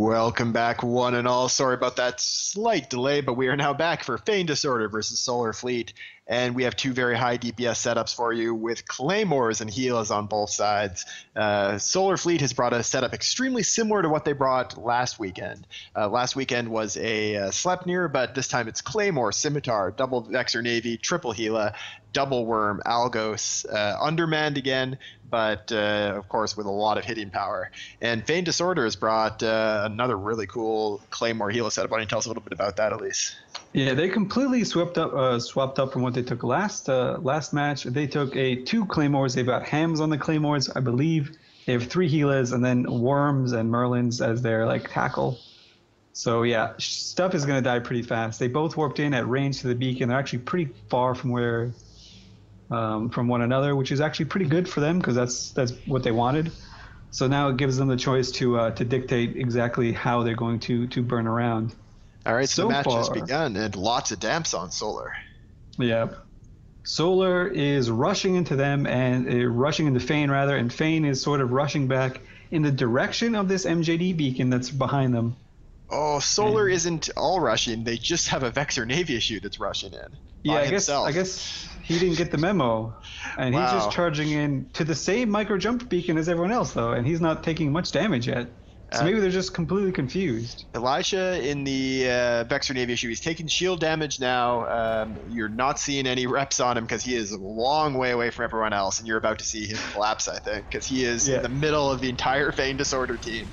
Welcome back, one and all. Sorry about that slight delay, but we are now back for Feign Disorder versus Solar Fleet, and we have two very high DPS setups for you with Claymores and Helas on both sides. Solar Fleet has brought a setup extremely similar to what they brought last weekend. Last weekend was a Sleipnir, but this time it's Claymore, Scimitar, double Vexor Navy, triple Hela, double Worm, Algos, undermanned again, but of course with a lot of hitting power. And Feign Disorder has brought another really cool Claymore Hela setup. Why don't you tell us a little bit about that, Elise? Yeah, they completely swapped up from what they took last match. They took two Claymores. They've got Hams on the Claymores, I believe. They have three Helas and then Worms and Merlins as their tackle. So yeah, stuff is gonna die pretty fast. They both warped in at range to the beacon. They're actually pretty far from one another, which is actually pretty good for them because that's what they wanted. So now it gives them the choice to dictate exactly how they're going to burn around. All right, so the match has far, begun, and lots of damps on Solar. Yeah. Solar is rushing into them and rushing into Feign rather, and Feign is sort of rushing back in the direction of this MJD beacon that's behind them. Oh, Solar isn't all rushing. They just have a Vexor Navy issue that's rushing in. Yeah, I guess he didn't get the memo, and he's just charging in to the same micro jump beacon as everyone else, though, and he's not taking much damage yet. So maybe they're just completely confused. Elisha in the Vexor Navy issue, he's taking shield damage now. You're not seeing any reps on him because he is a long way away from everyone else, and you're about to see him collapse, I think, because he is in the middle of the entire Feign Disorder team.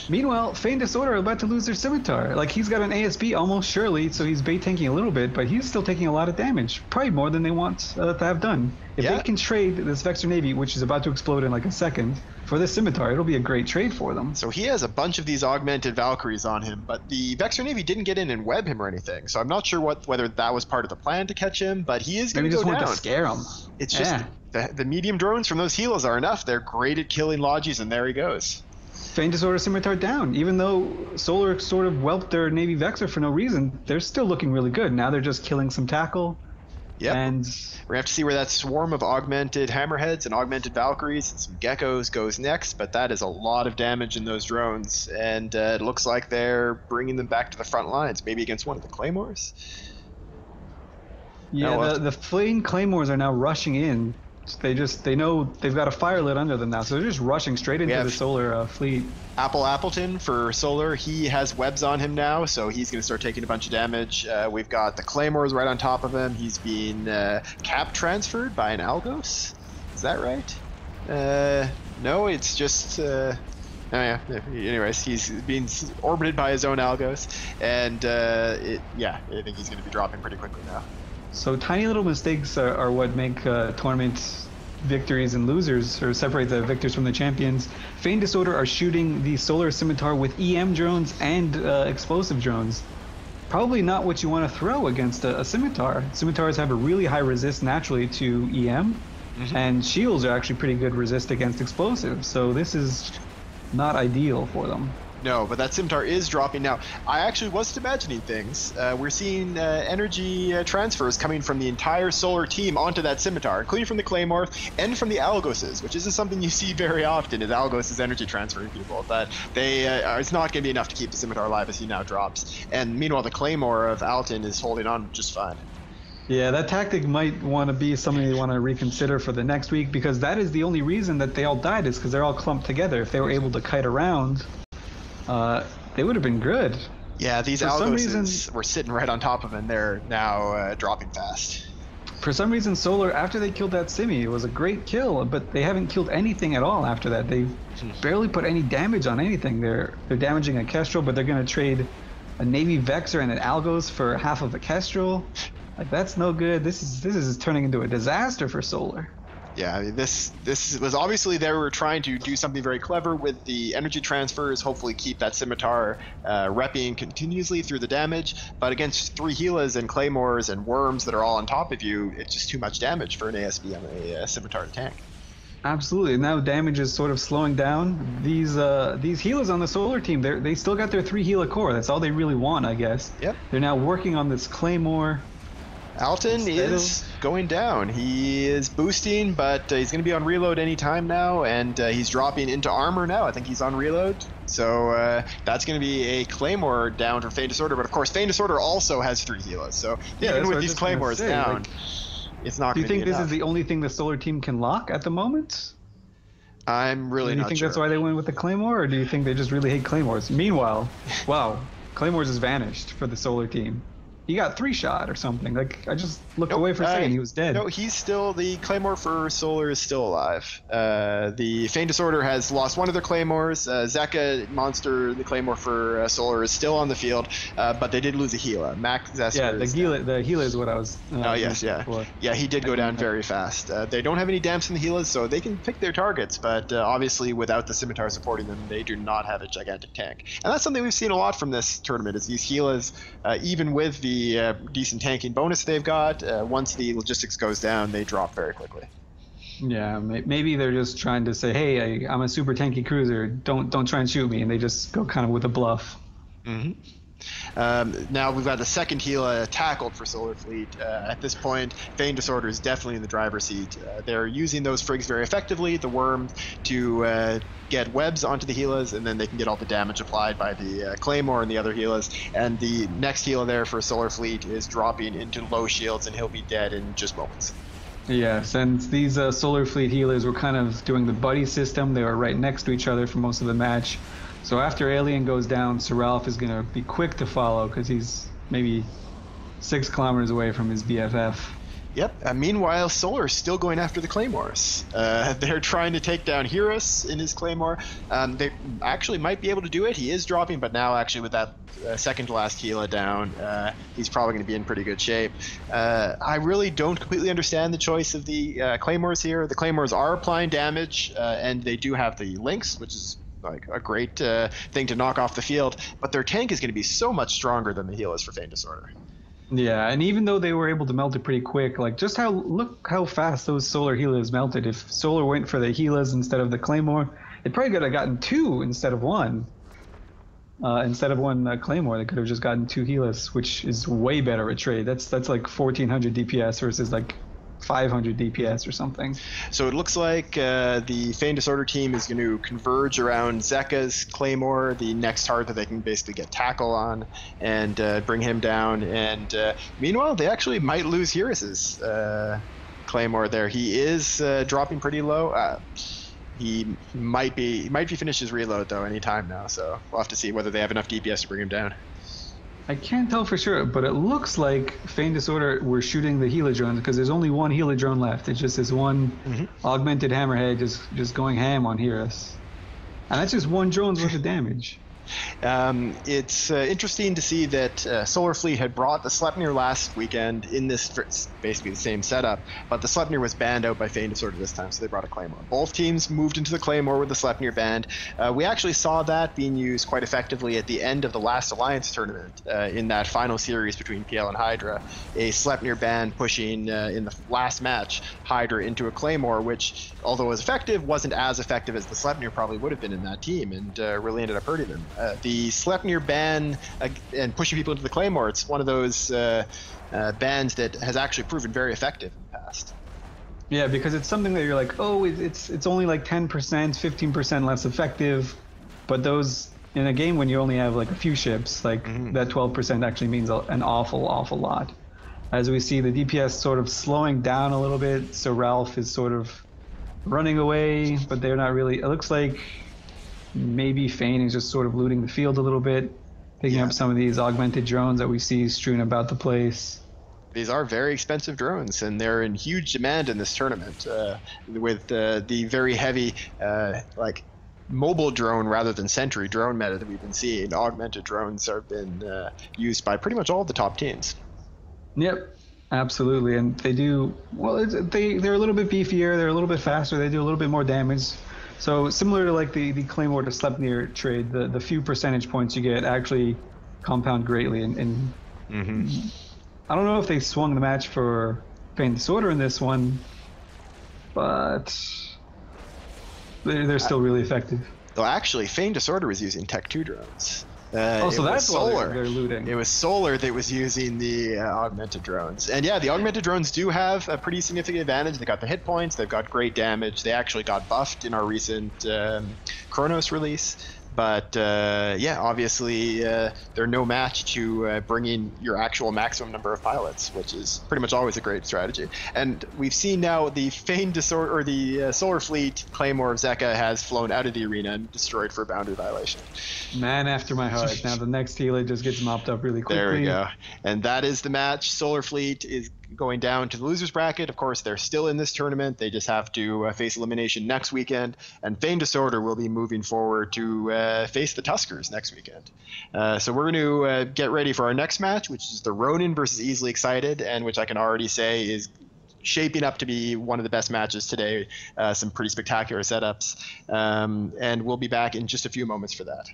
Meanwhile, Feign Disorder are about to lose their Scimitar. He's got an ASB almost surely, so he's bait tanking a little bit, but he's still taking a lot of damage. Probably more than they want to have done. If they can trade this Vexor Navy, which is about to explode in a second, for this Scimitar, it'll be a great trade for them. So he has a bunch of these augmented Valkyries on him, but the Vexor Navy didn't get in and web him or anything, so I'm not sure whether that was part of the plan to catch him, but he is going to go down. Maybe just wanted to scare him. It's just the medium drones from those Helas are enough. They're great at killing Logis, and there he goes. Feign Disorder Scimitar down. Even though Solar sort of whelped their Navy Vexor for no reason, they're still looking really good. Now they're just killing some tackle. Yep. And we're going to have to see where that swarm of augmented Hammerheads and augmented Valkyries and some Geckos goes next, but that is a lot of damage in those drones, and it looks like they're bringing them back to the front lines, maybe against one of the Claymores. Yeah, the Feign Claymores are now rushing in. They know they've got a fire lit under them now, so they're just rushing straight into the Solar fleet. Appleton for Solar, he has webs on him now, so he's going to start taking a bunch of damage. We've got the Claymores right on top of him. He's being cap transferred by an Algos. Is that right? No, it's just... oh yeah, anyways, he's being orbited by his own Algos, and I think he's going to be dropping pretty quickly now. So tiny little mistakes are what make tournament victories and losers, or separate the victors from the champions. Feign Disorder are shooting the Solar Scimitar with EM drones and explosive drones. Probably not what you want to throw against a Scimitar. Scimitars have a really high resist naturally to EM, and shields are actually pretty good resist against explosives. So this is not ideal for them. No, but that Scimitar is dropping now. I actually wasn't imagining things. We're seeing energy transfers coming from the entire Solar team onto that Scimitar, including from the Claymore and from the Algoses, which isn't something you see very often, is Algos' energy transferring people. But it's not going to be enough to keep the Scimitar alive as he now drops. And meanwhile, the Claymore of Alton is holding on just fine. Yeah, that tactic might want to be something you want to reconsider for the next week, because that is the only reason that they all died, is because they're all clumped together. If they were able to kite around... they would have been good. Yeah, these Algoses were sitting right on top of him. They're now dropping fast. For some reason, Solar, after they killed that Simi, it was a great kill, but they haven't killed anything at all after that. They barely put any damage on anything. They're damaging a Kestrel, but they're going to trade a Navy Vexor and an Algos for half of a Kestrel. That's no good. This is turning into a disaster for Solar. Yeah, I mean, this was obviously they were trying to do something very clever with the energy transfers, hopefully keep that Scimitar repping continuously through the damage, but against three Helas and Claymores and Worms that are all on top of you, it's just too much damage for an ASB on a Scimitar to tank. Absolutely. Now damage is sort of slowing down. These Helas on the Solar team, they still got their 3 Hela core. That's all they really want, I guess. Yep. They're now working on this Claymore. Alton is going down. He is boosting, but he's going to be on reload any time now, and he's dropping into armor now. I think he's on reload. So that's going to be a Claymore down for Feign Disorder, but of course Feign Disorder also has 3 healers. So even with these Claymores down, it's not going to be enough. Do you think this is the only thing the Solar team can lock at the moment? I'm really not sure. Do you think that's why they went with the Claymore, or do you think they just really hate Claymores? Meanwhile, wow, Claymores has vanished for the Solar team. He got 3-shot or something. Like, I just looked away for a second. He was dead. No, he's still... The Claymore for Solar is still alive. The Feign Disorder has lost one of their Claymores. Zeka Monster, the Claymore for Solar, is still on the field, but they did lose a Gila. Max Zesker. Yeah, the Gila is what I was... oh, yes, yeah. Before. Yeah, he did go down very fast. They don't have any damps in the Gilas, so they can pick their targets, but obviously without the Scimitar supporting them, they do not have a gigantic tank. And that's something we've seen a lot from this tournament, is these Gilas, even with the decent tanking bonus they've got, once the logistics goes down, they drop very quickly. Yeah, maybe they're just trying to say, hey, I'm a super tanky cruiser, don't try and shoot me, and they just go kind of with a bluff. Mm-hmm. Now we've got the second Gila tackled for Solar Fleet. At this point, Feign Disorder is definitely in the driver's seat. They're using those frigs very effectively, the worms, to get webs onto the Gilas, and then they can get all the damage applied by the Claymore and the other Gilas. And the next Gila there for Solar Fleet is dropping into low shields, and he'll be dead in just moments. Yes, and these Solar Fleet healers were kind of doing the buddy system. They were right next to each other for most of the match. So after Alien goes down, Sir Ralph is going to be quick to follow because he's maybe 6 kilometers away from his BFF. Yep. Meanwhile, Solar is still going after the Claymores. They're trying to take down Eurus in his Claymore. They actually might be able to do it. He is dropping, but now actually with that second to last Gila down, he's probably going to be in pretty good shape. I really don't completely understand the choice of the Claymores here. The Claymores are applying damage, and they do have the links, which is like a great thing to knock off the field, but their tank is going to be so much stronger than the Gilas for Feign Disorder. Yeah, and even though they were able to melt it pretty quick, like just look how fast those Solar Gilas melted. If Solar went for the Gilas instead of the Claymore, it probably could have gotten 2 instead of 1. Instead of 1 Claymore, they could have just gotten 2 Gilas, which is way better a trade. That's like 1400 DPS versus like 500 DPS or something. So it looks like the Feign Disorder team is going to converge around Zeka's Claymore, the next target that they can basically get tackle on, and bring him down. And meanwhile, they actually might lose Eurus's Claymore there. He is dropping pretty low. He might be finished his reload though any time now. So we'll have to see whether they have enough DPS to bring him down. I can't tell for sure, but it looks like Feign Disorder were shooting the Gila drones because there's only 1 Gila drone left. It's just this one augmented hammerhead just going ham on Eurus. And that's just 1 drone's worth of damage. It's interesting to see that Solar Fleet had brought the Sleipnir last weekend in this basically the same setup, but the Sleipnir was banned out by Feign Disorder this time, so they brought a Claymore. Both teams moved into the Claymore with the Sleipnir banned. We actually saw that being used quite effectively at the end of the last Alliance tournament in that final series between PL and Hydra. A Sleipnir ban pushing in the last match Hydra into a Claymore, which, although it was effective, wasn't as effective as the Sleipnir probably would have been in that team, and really ended up hurting them. The Sleipnir ban and pushing people into the Claymore, it's one of those bans that has actually proven very effective in the past. Yeah, because it's something that you're like, oh, it's only like 10%, 15% less effective, but those in a game when you only have like a few ships, like that 12% actually means an awful lot. As we see the DPS sort of slowing down a little bit, so Ralph is sort of running away, but they're not really. It looks like maybe Feign is just sort of looting the field a little bit, picking up some of these augmented drones that we see strewn about the place. These are very expensive drones, and they're in huge demand in this tournament, with the very heavy, like mobile drone rather than sentry drone meta that we've been seeing. Augmented drones have been used by pretty much all the top teams. Yep, absolutely, and they do well. They're a little bit beefier, they're a little bit faster, they do a little bit more damage. So similar to like the Claymore to Sleipnir trade, the few percentage points you get actually compound greatly. And I don't know if they swung the match for Feign Disorder in this one, but they're still really effective. Well, actually, Feign Disorder was using Tech 2 drones. Oh, so It was that's why Solar. they're looting. It was Solar that was using the augmented drones. And yeah, the augmented drones do have a pretty significant advantage. They got the hit points, they've got great damage. They actually got buffed in our recent Chronos release. But yeah, obviously they're no match to bringing your actual maximum number of pilots, which is pretty much always a great strategy. And we've seen now the Feigned Disorder, or the Solar Fleet Claymore of Zeka has flown out of the arena and destroyed for a boundary violation. Man after my heart. Now the next healer just gets mopped up really quickly. There we go. And that is the match. Solar Fleet is going down to the losers bracket. Of course, they're still in this tournament. They just have to face elimination next weekend. And Feigned Disorder will be moving forward to face the Tuskers next weekend. So we're going to get ready for our next match, which is the Ronin versus Easily Excited, and which I can already say is shaping up to be one of the best matches today. Some pretty spectacular setups. And we'll be back in just a few moments for that.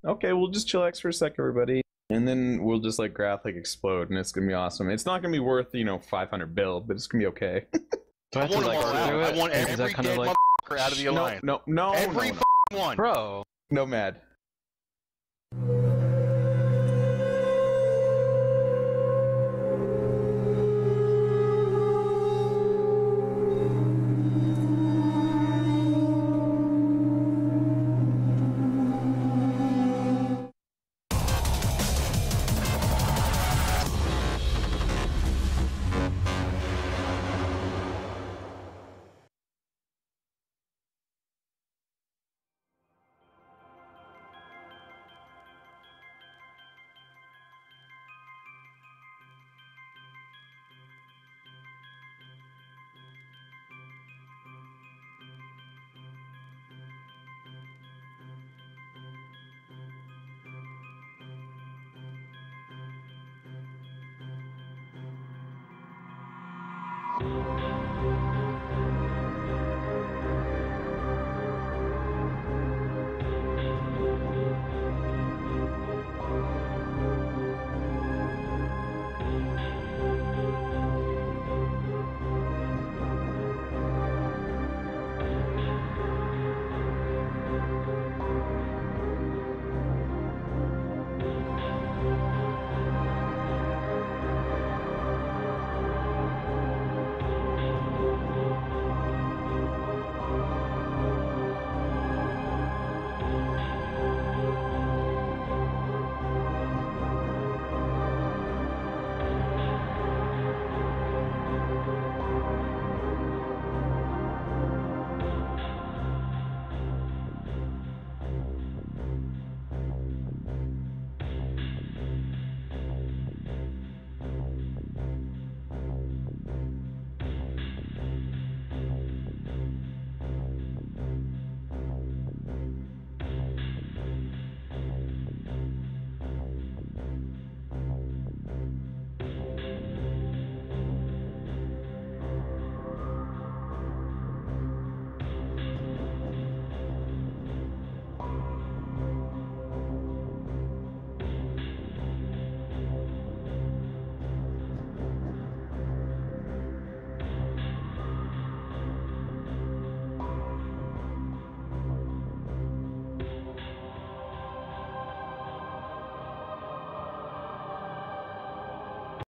Okay, we'll just chillax for a sec, everybody. And then we'll just let Graph like explode, and it's gonna be awesome. It's not gonna be worth, 500 bill, but it's gonna be okay. Do I have to like do it? I want Is every that kind of dead like motherfucker out of the alliance. No, Every no. one. bro? No, Mad.